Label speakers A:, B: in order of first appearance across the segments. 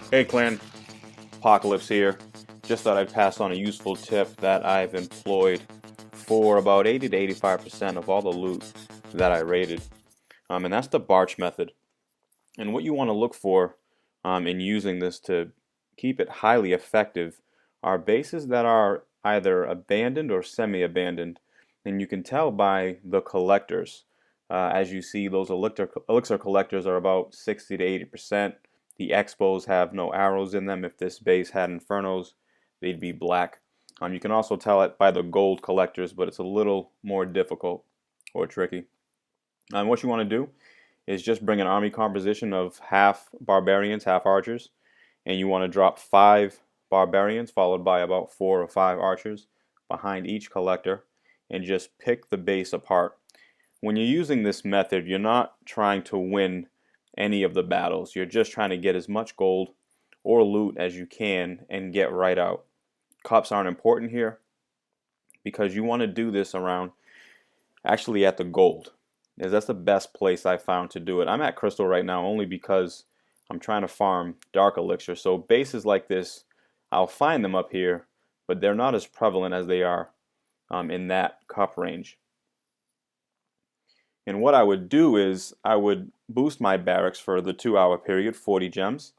A: Hey clan, Apocalypse here. Just thought I'd pass on a useful tip that I've employed for about 80 to 85% of all the loot that I raided. And that's the BARCH method. And what you want to look for in using this to keep it highly effective are bases that are either abandoned or semi-abandoned. And you can tell by the collectors. As you see, those elixir collectors are about 60 to 80%. The expos have no arrows in them. If this base had infernos, they'd be black. You can also tell it by the gold collectors, but it's a little more difficult or tricky. What you want to do is just bring an army composition of half barbarians, half archers, and you want to drop 5 barbarians followed by about 4 or 5 archers behind each collector and just pick the base apart. When you're using this method, you're not trying to win any of the battles. You're just trying to get as much gold or loot as you can and get right out. Cups aren't important here because you want to do this around actually at the gold, as that's the best place I found to do it. I'm at crystal right now only because I'm trying to farm dark elixir. So bases like this, I'll find them up here, but they're not as prevalent as they are in that cup range. And what I would do is I would boost my barracks for the 2-hour period, 40 gems,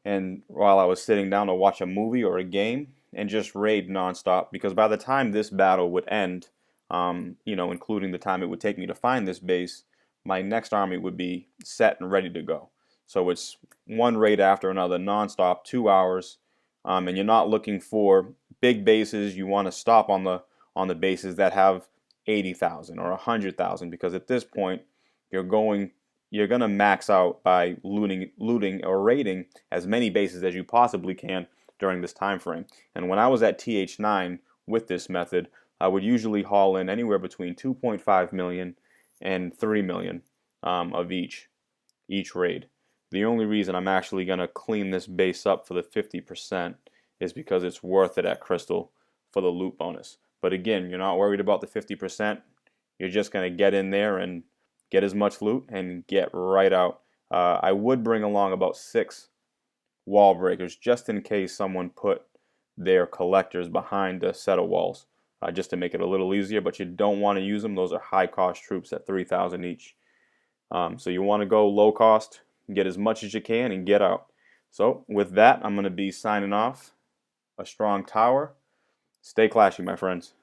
A: and while I was sitting down to watch a movie or a game, and just raid nonstop, because by the time this battle would end, including the time it would take me to find this base, my next army would be set and ready to go. So it's one raid after another, nonstop, 2 hours, and you're not looking for big bases. You want to stop on the bases that have 80,000 or 100,000, because at this point you're going to max out by looting or raiding as many bases as you possibly can during this time frame. And when I was at TH9 with this method, I would usually haul in anywhere between 2.5 million and 3 million of each raid. The only reason I'm actually going to clean this base up for the 50% is because it's worth it at crystal for the loot bonus. But again, you're not worried about the 50%. You're just going to get in there and get as much loot and get right out. I would bring along about 6 wall breakers just in case someone put their collectors behind a set of walls, just to make it a little easier, but you don't want to use them. Those are high cost troops at 3,000 each. So you want to go low cost, get as much as you can, and get out. So with that, I'm going to be signing off. A strong tower. Stay clashing, my friends.